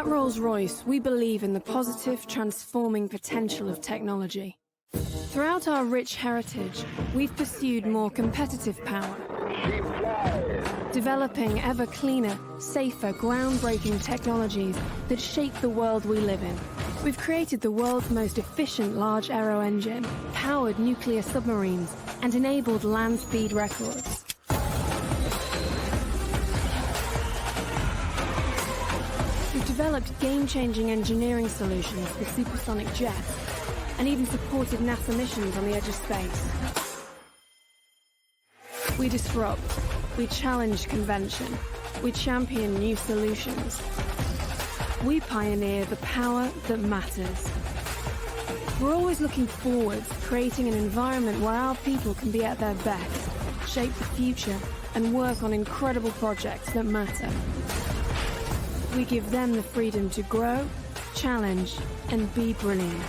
At Rolls-Royce, we believe in the positive, transforming potential of technology. Throughout our rich heritage, we've pursued more competitive power, developing ever cleaner, safer, groundbreaking technologies that shape the world we live in. We've created the world's most efficient large aero engine, powered nuclear submarines, and enabled land speed records. We've developed game-changing engineering solutions for supersonic jets, and even supported NASA missions on the edge of space. We disrupt, we challenge convention, we champion new solutions. We pioneer the power that matters. We're always looking forward, creating an environment where our people can be at their best, shape the future, and work on incredible projects that matter. We give them the freedom to grow, challenge, and be brilliant.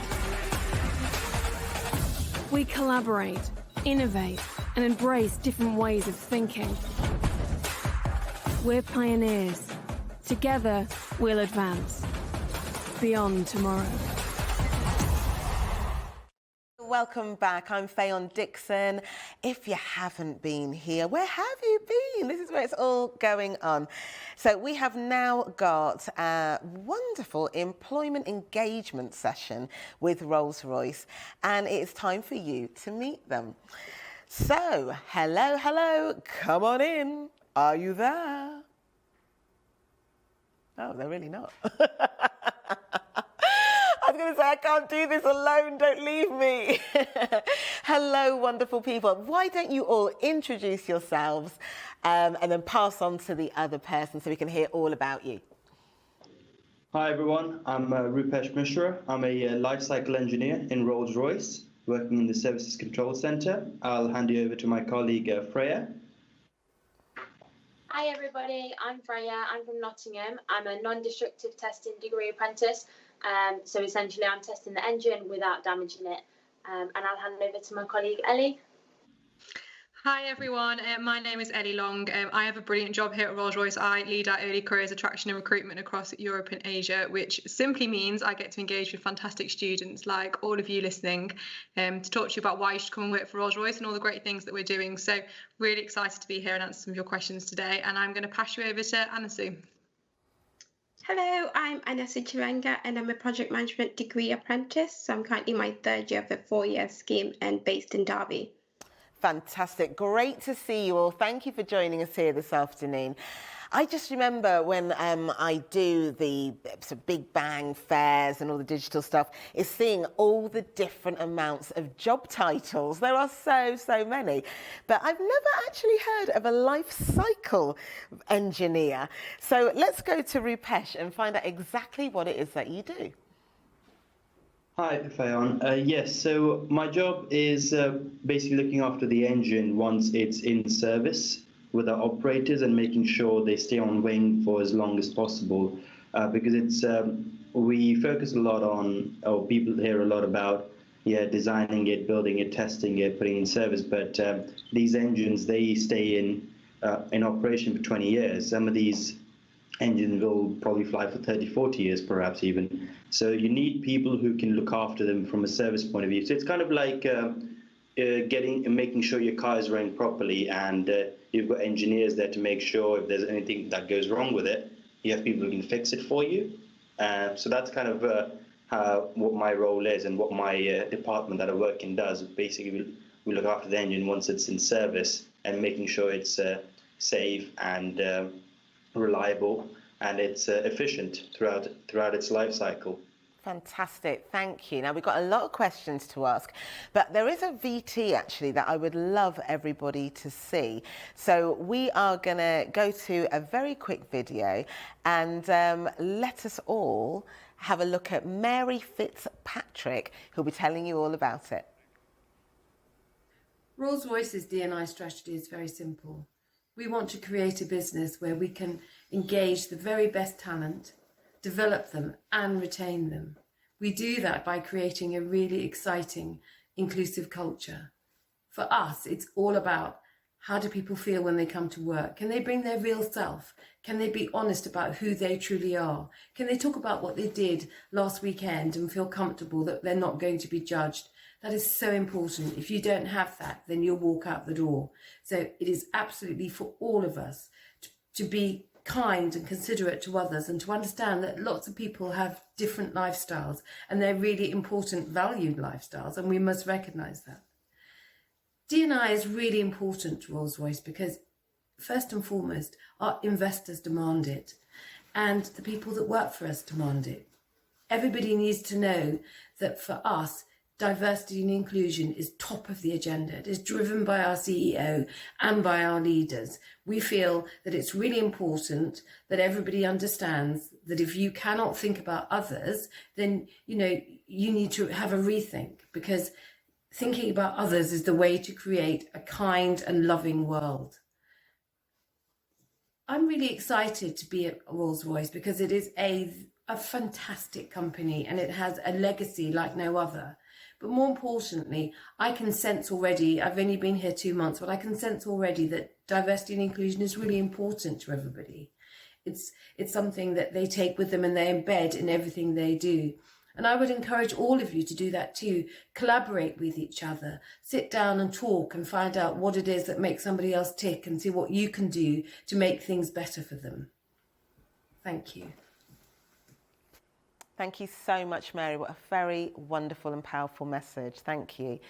We collaborate, innovate, and embrace different ways of thinking. We're pioneers. Together, we'll advance beyond tomorrow. Welcome back. I'm Fayon Dixon. If you haven't been here, where have you been? This is where it's all going on. So we have now got a wonderful employment engagement session with Rolls-Royce, and it's time for you to meet them. So, hello, come on in. Are you there? Oh, they're really not. I was going to say, I can't do this alone, don't leave me. Hello, wonderful people. Why don't you all introduce yourselves and then pass on to the other person so we can hear all about you. Hi, everyone. I'm Rupesh Mishra. I'm a life cycle engineer in Rolls-Royce, working in the Services Control Center. I'll hand you over to my colleague, Freya. Hi everybody, I'm Freya, I'm from Nottingham. I'm a non-destructive testing degree apprentice, so essentially I'm testing the engine without damaging it, and I'll hand over to my colleague Ellie. Hi everyone, my name is Ellie Long. I have a brilliant job here at Rolls-Royce. I lead our early careers attraction and recruitment across Europe and Asia, which simply means I get to engage with fantastic students like all of you listening to talk to you about why you should come and work for Rolls-Royce and all the great things that we're doing. So really excited to be here and answer some of your questions today. And I'm going to pass you over to Anasu. Hello, I'm Anasu Chiranga and I'm a project management degree apprentice. So I'm currently in my third year of a 4-year scheme and based in Derby. Fantastic. Great to see you all. Thank you for joining us here this afternoon. I just remember when I do the sort of Big Bang fairs and all the digital stuff, is seeing all the different amounts of job titles. There are so many. But I've never actually heard of a life cycle engineer. So let's go to Rupesh and find out exactly what it is that you do. Hi, Fayon. Yes, so my job is basically looking after the engine once it's in service with our operators and making sure they stay on wing for as long as possible, because it's we focus a lot on, or people hear a lot about, designing it, building it, testing it, putting it in service. But these engines, they stay in operation for 20 years. Some of these engines will probably fly for 30, 40 years, perhaps even. So you need people who can look after them from a service point of view. So it's kind of like making sure your car is running properly, and you've got engineers there to make sure if there's anything that goes wrong with it, you have people who can fix it for you. So that's kind of what my role is and what my department that I work in does. Basically, we look after the engine once it's in service and making sure it's safe and reliable, and it's efficient throughout its life cycle. Fantastic, thank you. Now we've got a lot of questions to ask, but there is a VT actually that I would love everybody to see. So we are going to go to a very quick video and let us all have a look at Mary Fitzpatrick, who'll be telling you all about it. Rolls-Royce's D&I strategy is very simple. We want to create a business where we can engage the very best talent, develop them and retain them. We do that by creating a really exciting, inclusive culture. For us, it's all about How do people feel when they come to work? Can they bring their real self? Can they be honest about who they truly are? Can they talk about what they did last weekend and feel comfortable that they're not going to be judged? That is so important. If you don't have that, then you'll walk out the door. So it is absolutely for all of us to be kind and considerate to others, and to understand that lots of people have different lifestyles and they're really important, valued lifestyles, and we must recognise that. D&I is really important to Rolls-Royce because, first and foremost, our investors demand it and the people that work for us demand it. Everybody needs to know that for us, diversity and inclusion is top of the agenda. It is driven by our CEO and by our leaders. We feel that it's really important that everybody understands that if you cannot think about others, then, you need to have a rethink, because thinking about others is the way to create a kind and loving world. I'm really excited to be at Rolls-Royce because it is a fantastic company and it has a legacy like no other. But more importantly, I can sense already, I've only been here 2 months, but I can sense already that diversity and inclusion is really important to everybody. It's something that they take with them and they embed in everything they do. And I would encourage all of you to do that too. Collaborate with each other, sit down and talk and find out what it is that makes somebody else tick and see what you can do to make things better for them. Thank you. Thank you so much, Mary. What a very wonderful and powerful message. Thank you.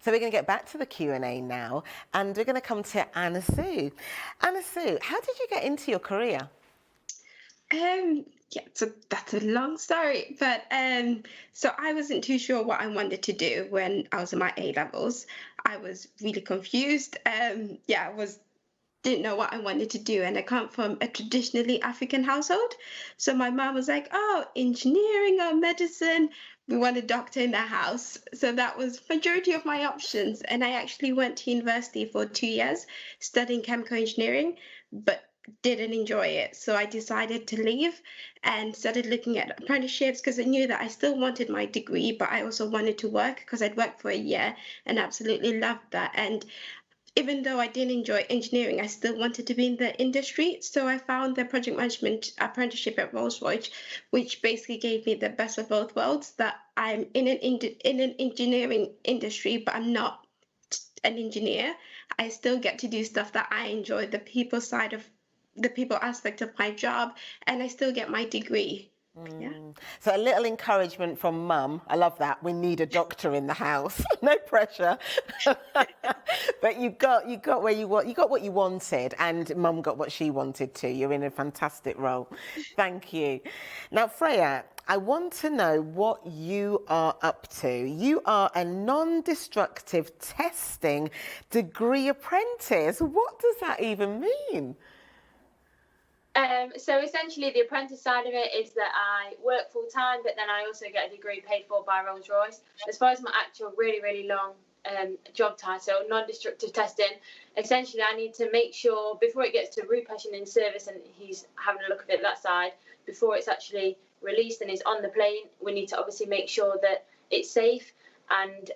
So we're going to get back to the Q&A now, and we're going to come to Anna Sue. Anna Sue, how did you get into your career? Yeah, so that's a long story, but so I wasn't too sure what I wanted to do when I was in my A-levels. I was really confused. Didn't know what I wanted to do, and I come from a traditionally African household. So my mom was like, "Oh, engineering or medicine? We want a doctor in the house." So that was majority of my options, and I actually went to university for 2 years studying chemical engineering, but didn't enjoy it. So I decided to leave and started looking at apprenticeships because I knew that I still wanted my degree, but I also wanted to work because I'd worked for a year and absolutely loved that. And even though I didn't enjoy engineering, I still wanted to be in the industry. So I found the project management apprenticeship at Rolls-Royce, which basically gave me the best of both worlds, that I'm in an engineering industry, but I'm not an engineer. I still get to do stuff that I enjoy, the people aspect of my job, and I still get my degree. Yeah. So a little encouragement from Mum. I love that. We need a doctor in the house. No pressure. But you got where you got what you wanted, and Mum got what she wanted too. You're in a fantastic role. Thank you. Now, Freya, I want to know what you are up to. You are a non-destructive testing degree apprentice. What does that even mean? So essentially the apprentice side of it is that I work full time, but then I also get a degree paid for by Rolls-Royce. As far as my actual really long job title, non-destructive testing, essentially I need to make sure before it gets to Rupesh and in service and he's having a look at it that side, before it's actually released and is on the plane, we need to obviously make sure that it's safe. And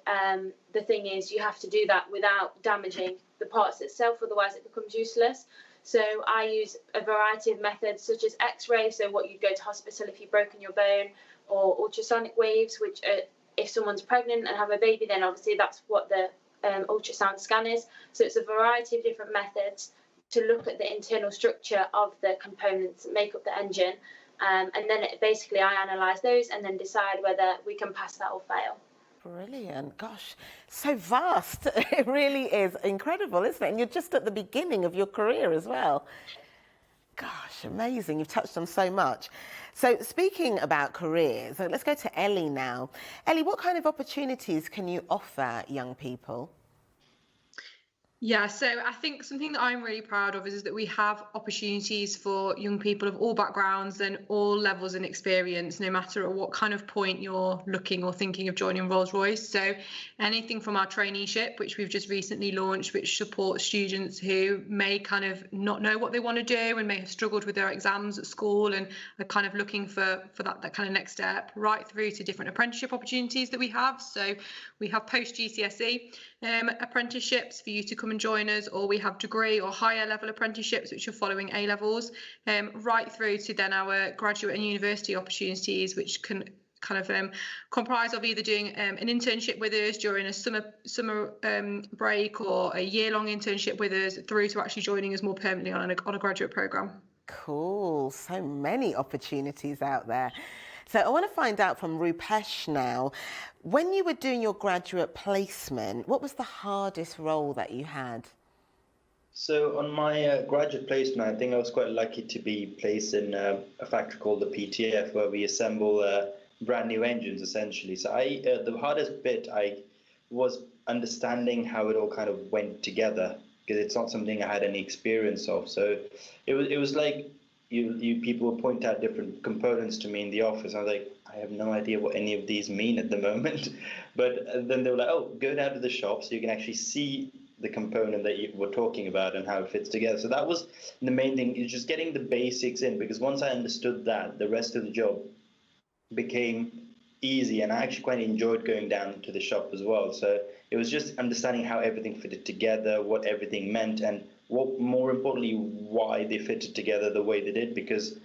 the thing is, you have to do that without damaging the parts itself, otherwise it becomes useless. So I use a variety of methods such as X-ray, so what you'd go to hospital if you've broken your bone, or ultrasonic waves, which are, if someone's pregnant and have a baby, then obviously that's what the ultrasound scan is. So it's a variety of different methods to look at the internal structure of the components that make up the engine. And then basically I analyse those and then decide whether we can pass that or fail. Brilliant. Gosh, so vast. It really is incredible, isn't it? And you're just at the beginning of your career as well. Gosh, amazing. You've touched on so much. So speaking about careers, let's go to Ellie now. Ellie, what kind of opportunities can you offer young people? Yeah, so I think something that I'm really proud of is that we have opportunities for young people of all backgrounds and all levels and experience, no matter at what kind of point you're looking or thinking of joining Rolls-Royce. So anything from our traineeship, which we've just recently launched, which supports students who may kind of not know what they want to do and may have struggled with their exams at school and are kind of looking for that kind of next step, right through to different apprenticeship opportunities that we have. So we have post GCSE apprenticeships for you to come and join us, or we have degree or higher level apprenticeships which are following A levels, right through to then our graduate and university opportunities, which can kind of comprise of either doing an internship with us during a summer break, or a year-long internship with us, through to actually joining us more permanently on a graduate programme. Cool, so many opportunities out there. So I want to find out from Rupesh now, when you were doing your graduate placement, what was the hardest role that you had? So on my graduate placement, I think I was quite lucky to be placed in a factory called the PTF, where we assemble brand new engines essentially. So the hardest bit was understanding how it all kind of went together, because it's not something I had any experience of. So it was like you people would point out different components to me in the office. I was like, I have no idea what any of these mean at the moment. But then they were like, oh, go down to the shop so you can actually see the component that you were talking about and how it fits together. So that was the main thing, is just getting the basics in, because once I understood that, the rest of the job became easy, and I actually quite enjoyed going down to the shop as well. So it was just understanding how everything fitted together, what everything meant, and what, more importantly, why they fitted together the way they did, because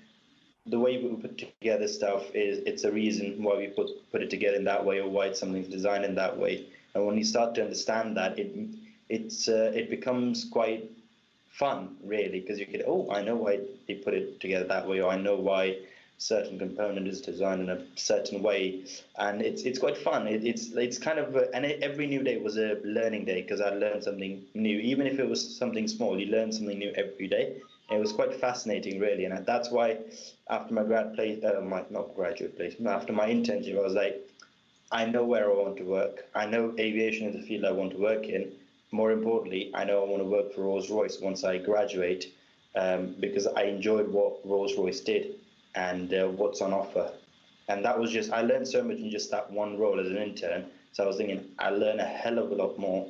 the way we put together stuff it's a reason why we put it together in that way, or why something's designed in that way. And when you start to understand that, it becomes quite fun, really, because you get, oh, I know why they put it together that way, or I know why certain component is designed in a certain way, and it's quite fun. It's kind of every new day was a learning day, because I learned something new, even if it was something small. You learn something new every day. It was quite fascinating, really, and that's why after my graduate placement, after my internship, I was like, I know where I want to work. I know aviation is the field I want to work in. More importantly, I know I want to work for Rolls-Royce once I graduate, because I enjoyed what Rolls-Royce did and what's on offer. And that was just, I learned so much in just that one role as an intern. So I was thinking, I learn a hell of a lot more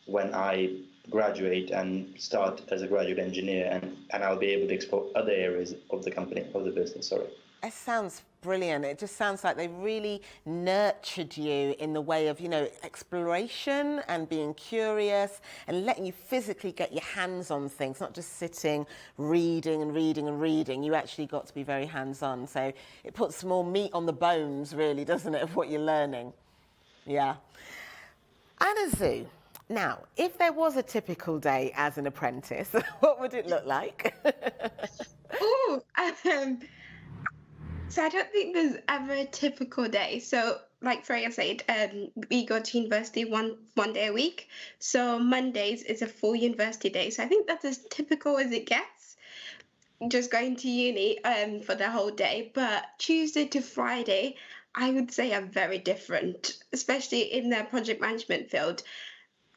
when I graduate and start as a graduate engineer, and I'll be able to explore other areas of the company, of the business, sorry. It sounds brilliant. It just sounds like they really nurtured you in the way of, exploration and being curious and letting you physically get your hands on things, not just sitting, reading and reading and reading. You actually got to be very hands-on. So it puts more meat on the bones, really, doesn't it, of what you're learning? Yeah. Anazu, now, if there was a typical day as an apprentice, what would it look like? So I don't think there's ever a typical day. So like Freya said, we go to university one day a week. So Mondays is a full university day. So I think that's as typical as it gets, just going to uni for the whole day. But Tuesday to Friday, I would say are very different, especially in the project management field.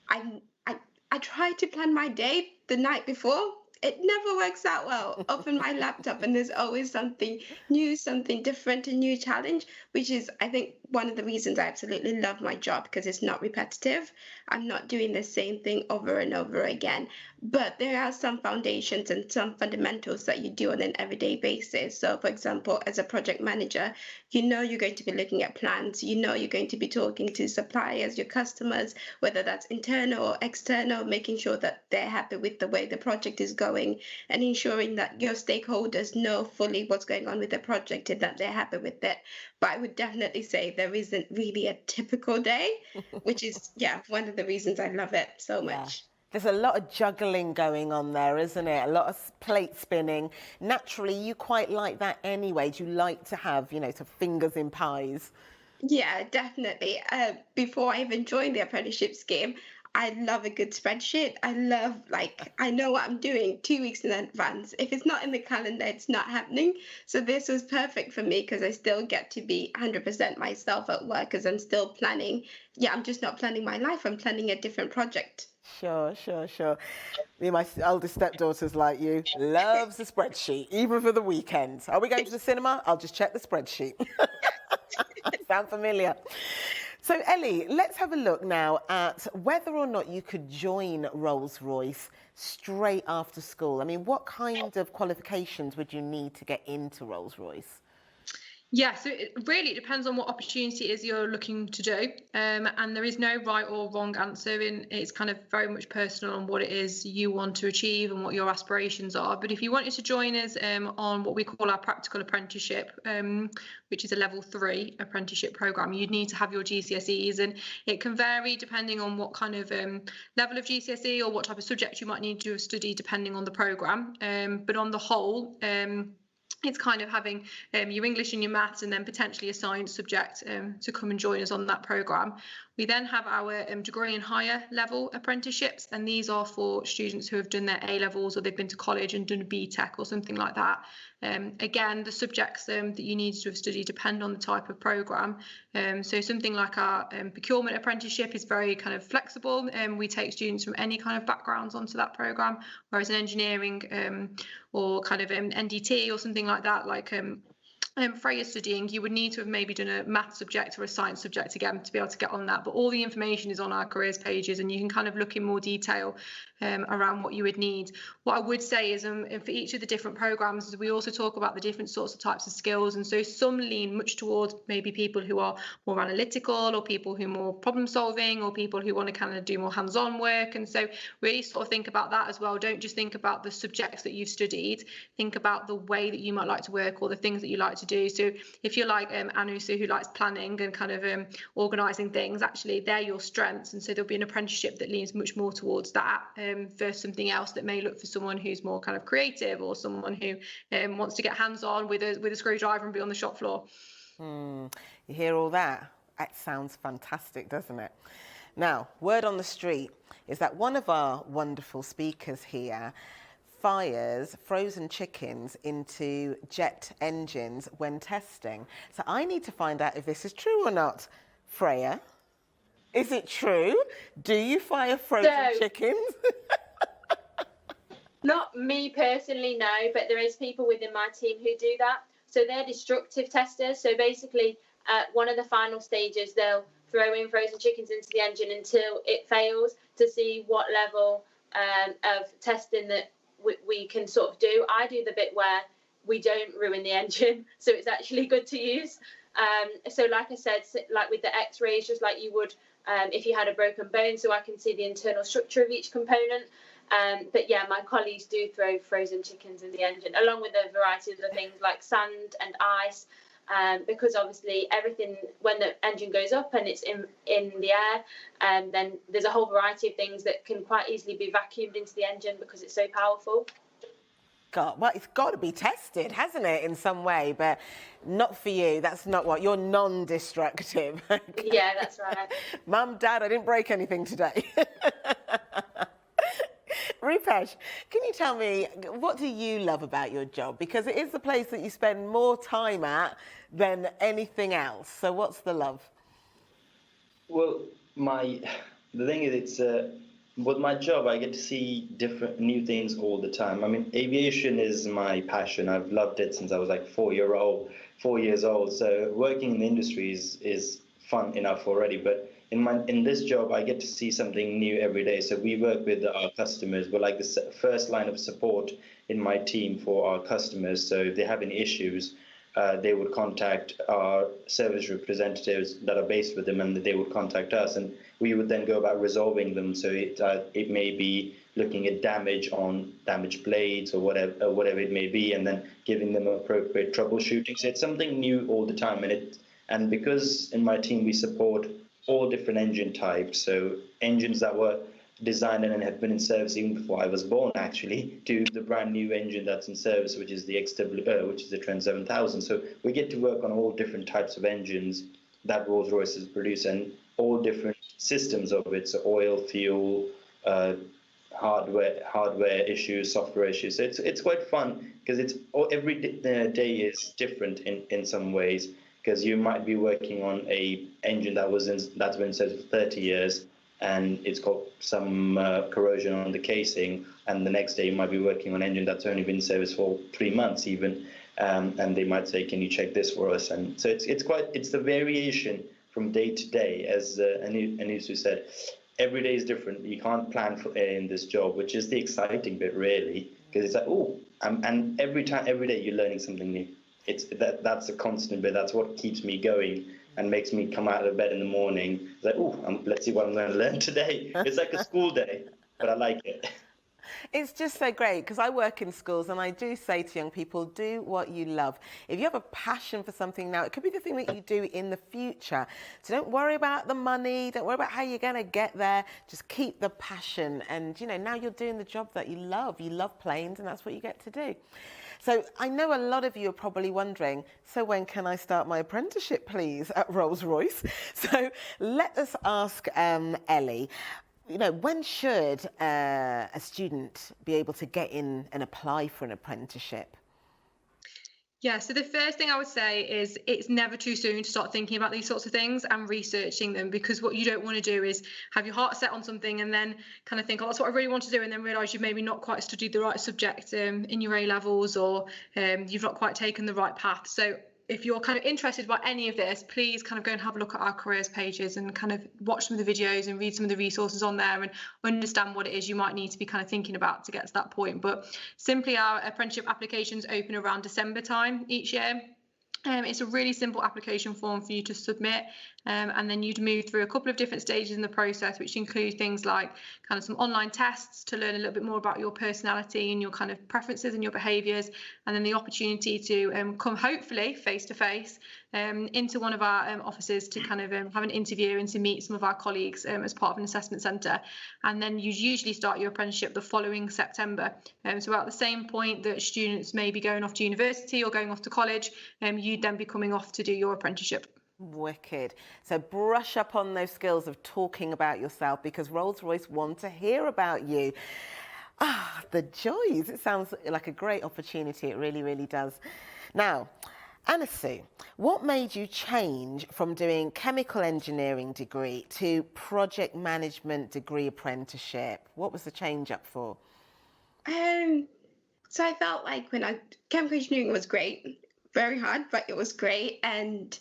I try to plan my day the night before. It never works out well. Open my laptop and there's always something new, something different, a new challenge, which is, I think, one of the reasons I absolutely love my job, because it's not repetitive. I'm not doing the same thing over and over again. But there are some foundations and some fundamentals that you do on an everyday basis. So, for example, as a project manager, you're going to be looking at plans. You're going to be talking to suppliers, your customers, whether that's internal or external, making sure that they're happy with the way the project is going, and ensuring that your stakeholders know fully what's going on with the project and that they're happy with it. But I would definitely say there isn't really a typical day, which is, one of the reasons I love it so much. There's a lot of juggling going on there, isn't it? A lot of plate spinning. Naturally, you quite like that anyway. Do you like to have, sort of fingers in pies? Yeah, definitely. Before I even joined the apprenticeship scheme, I love a good spreadsheet. I know what I'm doing 2 weeks in advance. If it's not in the calendar, it's not happening. So this was perfect for me, because I still get to be 100% myself at work, because I'm still planning. Yeah, I'm just not planning my life. I'm planning a different project. Sure. Me and my eldest stepdaughter's like you, loves a spreadsheet, even for the weekends. Are we going to the cinema? I'll just check the spreadsheet. Sound familiar? So, Ellie, let's have a look now at whether or not you could join Rolls-Royce straight after school. I mean, what kind of qualifications would you need to get into Rolls-Royce? Yeah, so it really depends on what opportunity it is you're looking to do. And there is no right or wrong answer, and it's kind of very much personal on what it is you want to achieve and what your aspirations are. But if you wanted to join us on what we call our practical apprenticeship, which is a level 3 apprenticeship programme, you'd need to have your GCSEs, and it can vary depending on what kind of level of GCSE or what type of subject you might need to study depending on the programme. But on the whole, it's kind of having your English and your maths and then potentially a science subject to come and join us on that programme. We then have our degree and higher level apprenticeships, and these are for students who have done their A-levels or they've been to college and done a BTEC or something like that. Again, the subjects that you need to have studied depend on the type of programme. So something like our procurement apprenticeship is very kind of flexible, and we take students from any kind of backgrounds onto that programme, whereas an engineering or kind of NDT or something like that, like Freya studying, you would need to have maybe done a math subject or a science subject again to be able to get on that. But all the information is on our careers pages, and you can kind of look in more detail around what you would need. What I would say is for each of the different programs, we also talk about the different sorts of types of skills. And so some lean much towards maybe people who are more analytical, or people who are more problem solving, or people who want to kind of do more hands-on work. And so really sort of think about that as well. Don't just think about the subjects that you've studied. Think about the way that you might like to work, or the things that you like to do. So if you're like Anusa, who likes planning and kind of organising things, actually they're your strengths. And so there'll be an apprenticeship that leans much more towards that versus something else that may look for someone who's more kind of creative, or someone who wants to get hands-on with a screwdriver and be on the shop floor. You hear all that? That sounds fantastic, doesn't it? Now, word on the street is that one of our wonderful speakers here fires frozen chickens into jet engines when testing. So I need to find out if this is true or not. Freya, is it true? Do you fire frozen chickens? Not me personally, no, but there is people within my team who do that. So they're destructive testers. So basically, at one of the final stages, they'll throw in frozen chickens into the engine until it fails to see what level of testing that we can sort of do. I do the bit where we don't ruin the engine, so it's actually good to use. So like I said, like with the x-rays, just like you would if you had a broken bone, so I can see the internal structure of each component. But yeah, my colleagues do throw frozen chickens in the engine, along with a variety of other things like sand and ice, because obviously everything, when the engine goes up and it's in the air, then there's a whole variety of things that can quite easily be vacuumed into the engine because it's so powerful. God, well, it's got to be tested, hasn't it, in some way? But not for you. That's not what you're non-destructive. Yeah, that's right. Mum, Dad, I didn't break anything today. Rupesh, can you tell me, what do you love about your job? Because it is the place that you spend more time at than anything else. So what's the love? Well, the thing is, with my job, I get to see different new things all the time. I mean, aviation is my passion. I've loved it since I was like 4 years old. So working in the industry is fun enough already. But in this job, I get to see something new every day. So we work with our customers. We're like the first line of support in my team for our customers. So if they have any issues, they would contact our service representatives that are based with them, and they would contact us, and we would then go about resolving them. So it may be looking at damaged blades or whatever it may be, and then giving them appropriate troubleshooting. So it's something new all the time, and because in my team we support all different engine types, so engines that were designed and have been in service even before I was born, actually, to the brand new engine that's in service, which is the which is the Trent 7000. So we get to work on all different types of engines that Rolls-Royce has produced, and all different systems of it, so oil, fuel, hardware issues, software issues. So it's quite fun because every day is different in some ways, because you might be working on a engine that's been in service for 30 years, and it's got some corrosion on the casing, and the next day you might be working on an engine that's only been in service for 3 months even, and they might say, can you check this for us? And so it's the variation from day to day, as Anisu said. Every day is different. You can't plan in this job, which is the exciting bit, really, because it's like, and every day you're learning something new. that's a constant bit. That's what keeps me going and makes me come out of bed in the morning. It's like, oh, let's see what I'm going to learn today. It's like a school day, but I like it. It's just so great because I work in schools and I do say to young people, do what you love. If you have a passion for something now, it could be the thing that you do in the future. So don't worry about the money, don't worry about how you're going to get there. Just keep the passion. And, you know, now you're doing the job that you love. You love planes and that's what you get to do. So I know a lot of you are probably wondering, so when can I start my apprenticeship, please, at Rolls-Royce? So let us ask Ellie. You know, when should a student be able to get in and apply for an apprenticeship? Yeah, so the first thing I would say is it's never too soon to start thinking about these sorts of things and researching them, because what you don't want to do is have your heart set on something and then kind of think, oh, that's what I really want to do, and then realise you've maybe not quite studied the right subject in your A-levels, or you've not quite taken the right path. So if you're kind of interested by any of this, please kind of go and have a look at our careers pages and kind of watch some of the videos and read some of the resources on there and understand what it is you might need to be kind of thinking about to get to that point. But simply, our apprenticeship applications open around December time each year. It's a really simple application form for you to submit, and then you'd move through a couple of different stages in the process, which include things like kind of some online tests to learn a little bit more about your personality and your kind of preferences and your behaviours, and then the opportunity to come hopefully face to face into one of our offices to kind of have an interview and to meet some of our colleagues as part of an assessment centre. And then you usually start your apprenticeship the following September. So at the same point that students may be going off to university or going off to college, you'd then be coming off to do your apprenticeship. Wicked. So brush up on those skills of talking about yourself, because Rolls-Royce want to hear about you. Ah, the joys. It sounds like a great opportunity. It really, really does. Now, Anasu, what made you change from doing chemical engineering degree to project management degree apprenticeship? What was the change up for? So I felt like chemical engineering was great, very hard, but it was great. And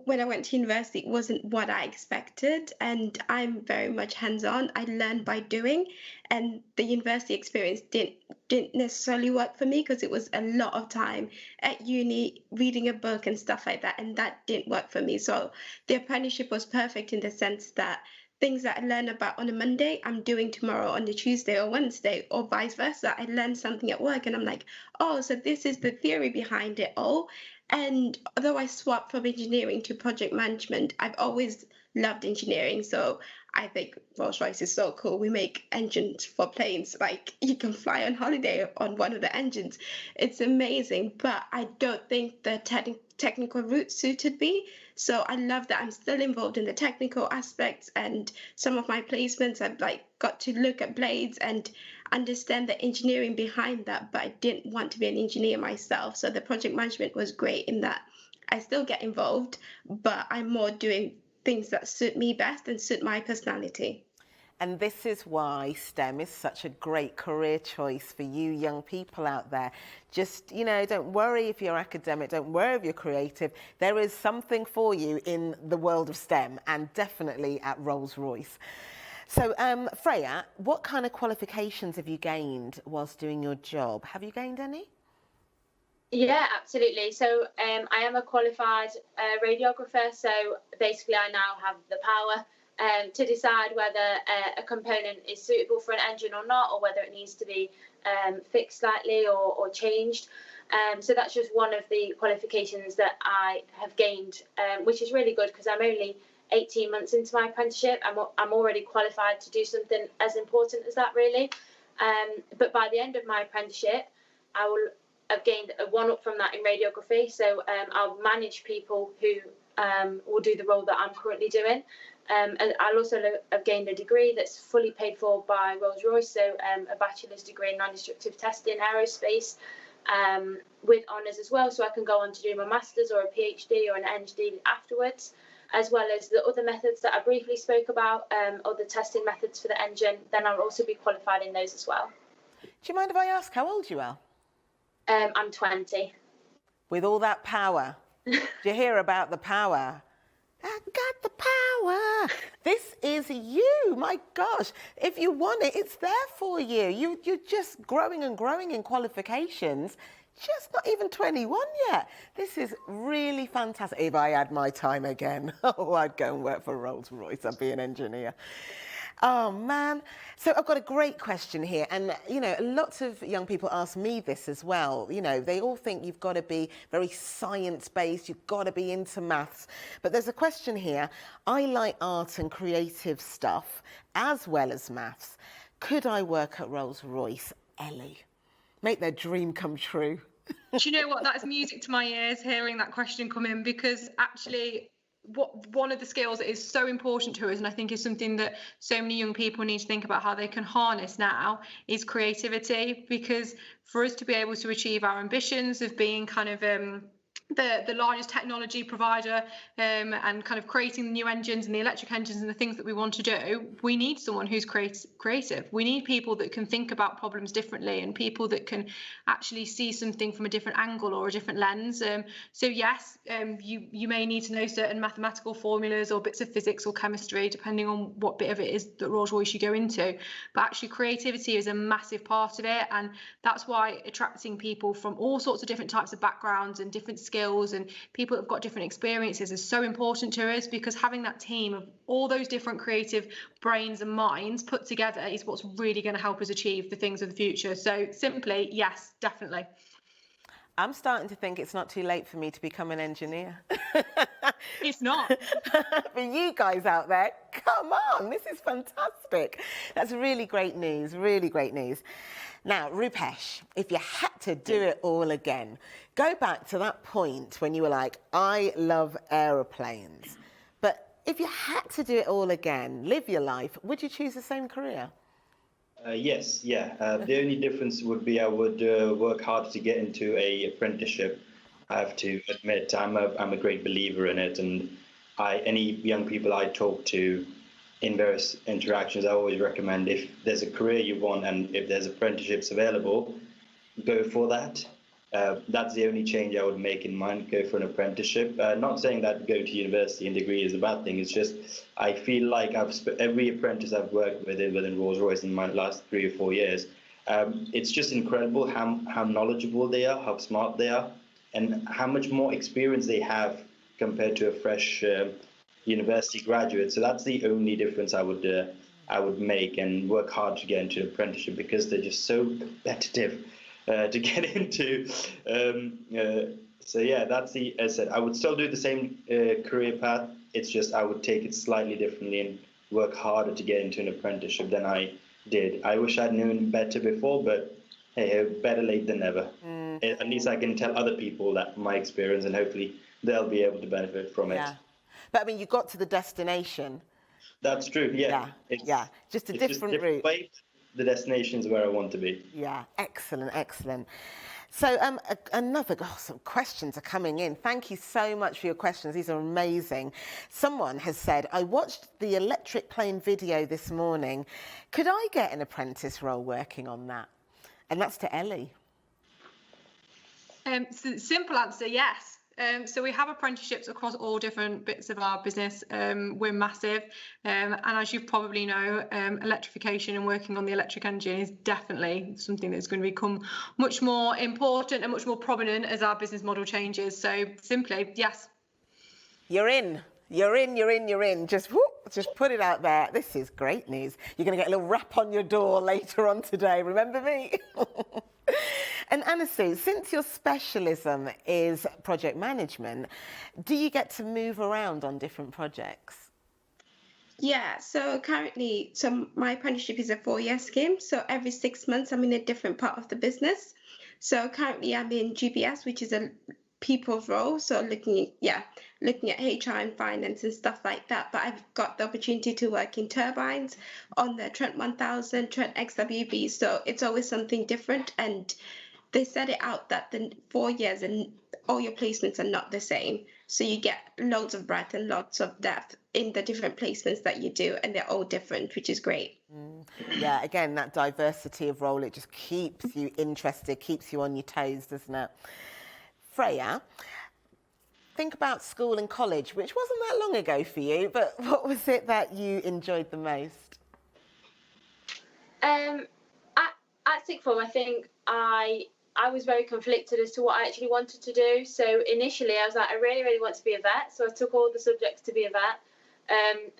when I went to university, it wasn't what I expected. And I'm very much hands-on. I learned by doing, and the university experience didn't necessarily work for me because it was a lot of time at uni reading a book and stuff like that, and that didn't work for me. So the apprenticeship was perfect in the sense that things that I learn about on a Monday, I'm doing tomorrow on the Tuesday or Wednesday, or vice versa. I learned something at work and I'm like, oh, so this is the theory behind it all. And although I swapped from engineering to project management, I've always loved engineering. So I think Rolls-Royce is so cool. We make engines for planes. Like, you can fly on holiday on one of the engines. It's amazing. But I don't think the technical route suited me. So I love that I'm still involved in the technical aspects, and some of my placements I've got to look at blades and understand the engineering behind that, but I didn't want to be an engineer myself. So the project management was great in that I still get involved, but I'm more doing things that suit me best and suit my personality. And this is why STEM is such a great career choice for you young people out there. Just, you know, don't worry if you're academic, don't worry if you're creative. There is something for you in the world of STEM, and definitely at Rolls-Royce. So, Freya, what kind of qualifications have you gained whilst doing your job? Have you gained any? Yeah, absolutely. So I am a qualified radiographer. So basically I now have the power to decide whether a component is suitable for an engine or not, or whether it needs to be fixed slightly or changed. So that's just one of the qualifications that I have gained, which is really good because I'm only 18 months into my apprenticeship. I'm already qualified to do something as important as that, really. But by the end of my apprenticeship, I will have gained a one-up from that in radiography. So I'll manage people who will do the role that I'm currently doing. And I'll also have gained a degree that's fully paid for by Rolls-Royce, so a bachelor's degree in non-destructive testing aerospace, with honours as well, so I can go on to do my master's or a PhD or an ND afterwards, as well as the other methods that I briefly spoke about, other testing methods for the engine. Then I'll also be qualified in those as well. Do you mind if I ask how old you are? I'm 20. With all that power, do you hear about the power? I got the power. This is you. My gosh. If you want it, it's there for you. You're just growing and growing in qualifications. just not even 21 yet. This is really fantastic. If I had my time again, oh, I'd go and work for Rolls-Royce. I'd be an engineer. Oh, man. So I've got a great question here. And, you know, lots of young people ask me this as well. You know, they all think you've got to be very science-based. You've got to be into maths. But there's a question here. I like art and creative stuff as well as maths. Could I work at Rolls-Royce? Ellie, make their dream come true. Do you know what? That is music to my ears, hearing that question come in, because actually one of the skills that is so important to us, and I think is something that so many young people need to think about how they can harness now, is creativity. Because for us to be able to achieve our ambitions of being kind of the largest technology provider and kind of creating the new engines and the electric engines and the things that we want to do, we need someone who's creative. We need people that can think about problems differently and people that can actually see something from a different angle or a different lens. So yes, you may need to know certain mathematical formulas or bits of physics or chemistry, depending on what bit of it is that Rolls-Royce you go into. But actually creativity is a massive part of it. And that's why attracting people from all sorts of different types of backgrounds and different skills and people that have got different experiences is so important to us, because having that team of all those different creative brains and minds put together is what's really going to help us achieve the things of the future. So simply, yes, definitely. I'm starting to think it's not too late for me to become an engineer. It's not. For you guys out there, come on, this is fantastic. That's really great news, really great news. Now, Rupesh, if you had to do it all again, go back to that point when you were like, I love aeroplanes. But if you had to do it all again, live your life, would you choose the same career? Yes, yeah. The only difference would be I would work hard to get into a apprenticeship. I have to admit, I'm a great believer in it, and any young people I talk to in various interactions, I always recommend, if there's a career you want and if there's apprenticeships available, go for that. That's the only change I would make in mind, go for an apprenticeship. Not saying that going to university and degree is a bad thing, it's just I feel like every apprentice I've worked with within Rolls-Royce in my last 3 or 4 years, it's just incredible how knowledgeable they are, how smart they are, and how much more experience they have compared to a fresh university graduate. So that's the only difference I would make, and work hard to get into an apprenticeship because they're just so competitive to get into. So yeah, that's as I said, I would still do the same career path. It's just I would take it slightly differently and work harder to get into an apprenticeship than I did. I wish I'd known better before, but hey, better late than never. At least I can tell other people that my experience, and hopefully they'll be able to benefit from it. Yeah. But I mean, you got to the destination. That's true, yeah. Yeah, just a different route. Way. The destination is where I want to be. Yeah, excellent, excellent. So some questions are coming in. Thank you so much for your questions. These are amazing. Someone has said, I watched the electric plane video this morning. Could I get an apprentice role working on that? And that's to Ellie. So simple answer, yes. So we have apprenticeships across all different bits of our business. We're massive. And as you probably know, electrification and working on the electric engine is definitely something that's going to become much more important and much more prominent as our business model changes. So simply, yes. You're in. You're in. Just put it out there. This is great news. You're going to get a little rap on your door later on today. Remember me? And Anasu, since your specialism is project management, do you get to move around on different projects? Yeah, so currently, my apprenticeship is a 4-year scheme. So every 6 months, I'm in a different part of the business. So currently, I'm in GPS, which is a people's role. So looking at HR and finance and stuff like that. But I've got the opportunity to work in turbines on the Trent 1000, Trent XWB. So it's always something different. And they set it out that the 4 years and all your placements are not the same. So you get loads of breadth and lots of depth in the different placements that you do, and they're all different, which is great. Yeah, again, that diversity of role, it just keeps you interested, keeps you on your toes, doesn't it? Freya, think about school and college, which wasn't that long ago for you, but what was it that you enjoyed the most? At sixth form, I think I I was very conflicted as to what I actually wanted to do. So initially I was like, I really, really want to be a vet. So I took all the subjects to be a vet.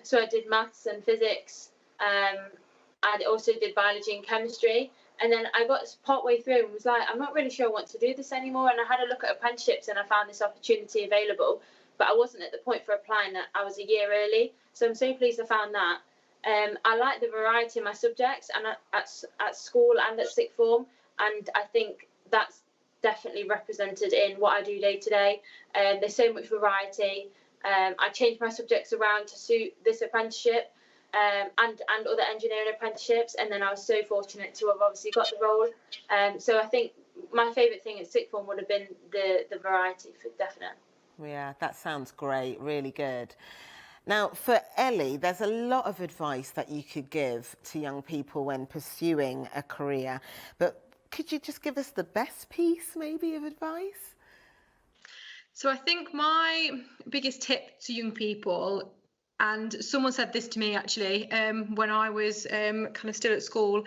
So I did maths and physics. I also did biology and chemistry. And then I got partway through and was like, I'm not really sure I want to do this anymore. And I had a look at apprenticeships and I found this opportunity available, but I wasn't at the point for applying. I was a year early. So I'm so pleased I found that. I like the variety in my subjects and at school and at sixth form. And I think that's definitely represented in what I do day to day. There's so much variety. I changed my subjects around to suit this apprenticeship. And other engineering apprenticeships, and then I was so fortunate to have obviously got the role. So I think my favourite thing at sixth form would have been the variety, for definite. Yeah, that sounds great, really good. Now, for Ellie, there's a lot of advice that you could give to young people when pursuing a career, but could you just give us the best piece, maybe, of advice? So I think my biggest tip to young people, and someone said this to me actually when I was kind of still at school,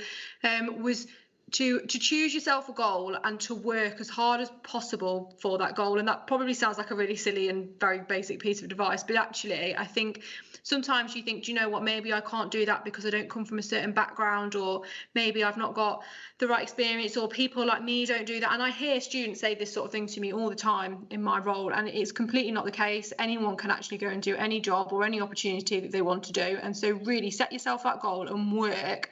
was to choose yourself a goal and to work as hard as possible for that goal. And that probably sounds like a really silly and very basic piece of advice, but actually I think sometimes you think, do you know what, maybe I can't do that because I don't come from a certain background, or maybe I've not got the right experience, or people like me don't do that. And I hear students say this sort of thing to me all the time in my role, and it's completely not the case. Anyone can actually go and do any job or any opportunity that they want to do. And so really set yourself that goal and work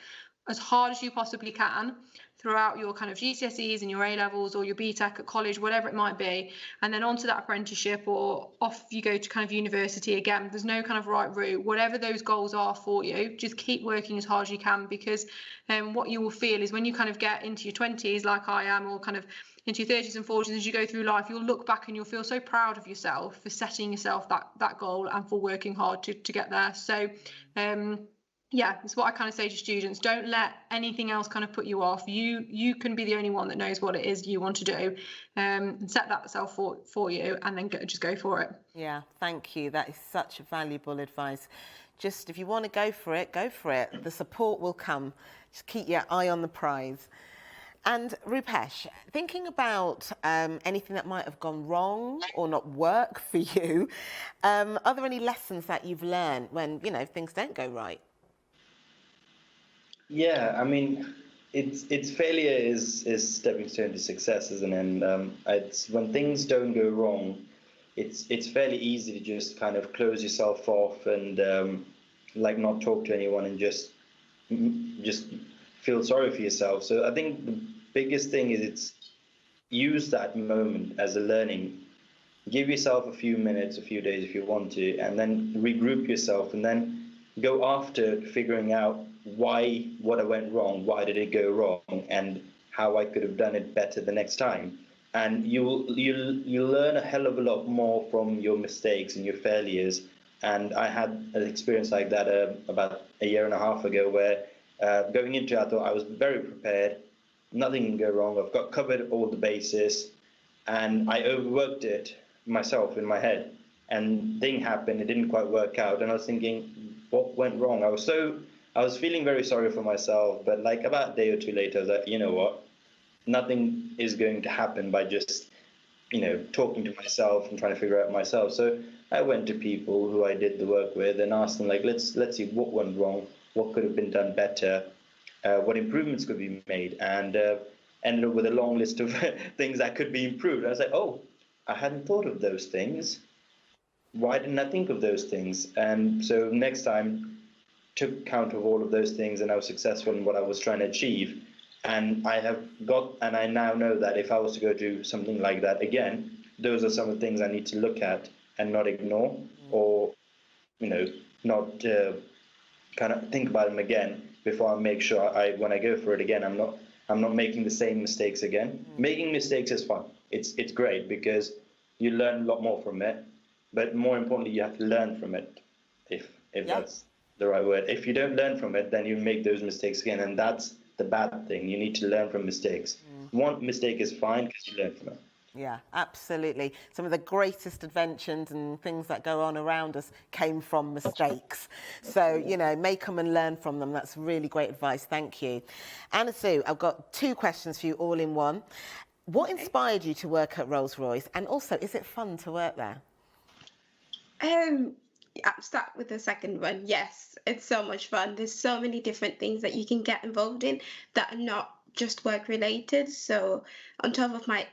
as hard as you possibly can throughout your kind of GCSEs and your A-levels or your BTEC at college, whatever it might be, and then onto that apprenticeship, or off you go to kind of university again. There's no kind of right route. Whatever those goals are for you, just keep working as hard as you can, because what you will feel is when you kind of get into your 20s, like I am, or kind of into your 30s and 40s, as you go through life, you'll look back and you'll feel so proud of yourself for setting yourself that goal and for working hard to get there. So yeah, it's what I kind of say to students. Don't let anything else kind of put you off. You can be the only one that knows what it is you want to do, and set that self for you, and then just go for it. Yeah, thank you. That is such valuable advice. Just if you want to go for it, go for it. The support will come. Just keep your eye on the prize. And Rupesh, thinking about anything that might have gone wrong or not work for you, are there any lessons that you've learned when, things don't go right? Yeah, I mean, it's failure is stepping stone to success, isn't it? And it's when things don't go wrong, it's fairly easy to just kind of close yourself off and like not talk to anyone and just feel sorry for yourself. So I think the biggest thing is it's use that moment as a learning. Give yourself a few minutes, a few days if you want to, and then regroup yourself, and then go after figuring out what went wrong, why did it go wrong, and how I could have done it better the next time. And you'll learn a hell of a lot more from your mistakes and your failures. And I had an experience like that about a year and a half ago, where going into it, I thought I was very prepared, nothing can go wrong, I've got covered all the bases, and I overworked it myself in my head, and thing happened, it didn't quite work out, and I was thinking, what went wrong? I was feeling very sorry for myself, but like about a day or two later, I was like, you know what? Nothing is going to happen by just, talking to myself and trying to figure out myself. So I went to people who I did the work with and asked them, like, let's see what went wrong, what could have been done better, what improvements could be made, and ended up with a long list of things that could be improved. I was like, oh, I hadn't thought of those things. Why didn't I think of those things? And so next time, took count of all of those things, and I was successful in what I was trying to achieve. And I now know that if I was to go do something like that again, those are some of the things I need to look at and not ignore, or not kind of think about them again before I make sure when I go for it again, I'm not making the same mistakes again. Making mistakes is fun. It's great because you learn a lot more from it, but more importantly, you have to learn from it. If that's the right word. If you don't learn from it, then you make those mistakes again, and that's the bad thing. You need to learn from mistakes. One mistake is fine because you learn from it. Yeah, absolutely. Some of the greatest inventions and things that go on around us came from mistakes. So, make them and learn from them. That's really great advice. Thank you. Anna Sue, I've got two questions for you all in one. What inspired you to work at Rolls-Royce, and also, is it fun to work there? I'll start with the second one. Yes, it's so much fun. There's so many different things that you can get involved in that are not just work related. So on top of my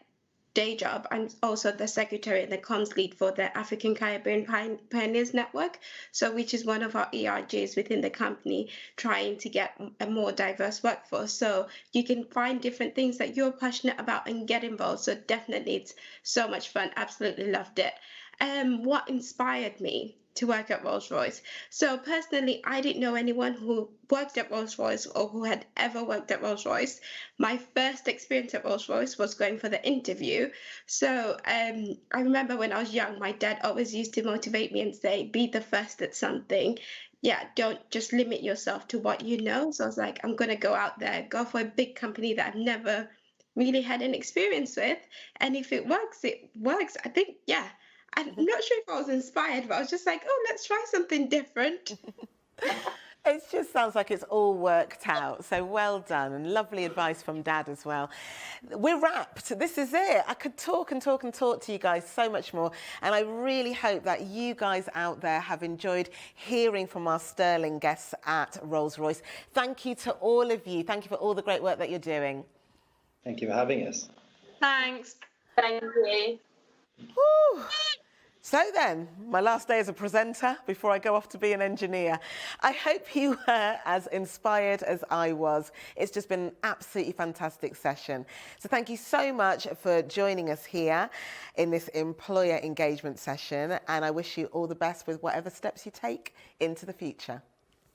day job, I'm also the secretary and the comms lead for the African Caribbean Pioneers Network, so which is one of our ERGs within the company, trying to get a more diverse workforce. So you can find different things that you're passionate about and get involved. So definitely, it's so much fun. Absolutely loved it. What inspired me to work at Rolls-Royce? So personally, I didn't know anyone who worked at Rolls-Royce or who had ever worked at Rolls-Royce. My first experience at Rolls-Royce was going for the interview. So I remember when I was young, my dad always used to motivate me and say, be the first at something. Yeah, don't just limit yourself to what you know. So I was like, I'm going to go out there, go for a big company that I've never really had an experience with. And if it works, it works. I think, yeah. I'm not sure if I was inspired, but I was just like, oh, let's try something different. It just sounds like it's all worked out. So well done, and lovely advice from Dad as well. We're wrapped. This is it. I could talk and talk and talk to you guys so much more. And I really hope that you guys out there have enjoyed hearing from our sterling guests at Rolls-Royce. Thank you to all of you. Thank you for all the great work that you're doing. Thank you for having us. Thanks. Thank you. Woo. So then, my last day as a presenter before I go off to be an engineer. I hope you were as inspired as I was. It's just been an absolutely fantastic session. So thank you so much for joining us here in this employer engagement session, and I wish you all the best with whatever steps you take into the future.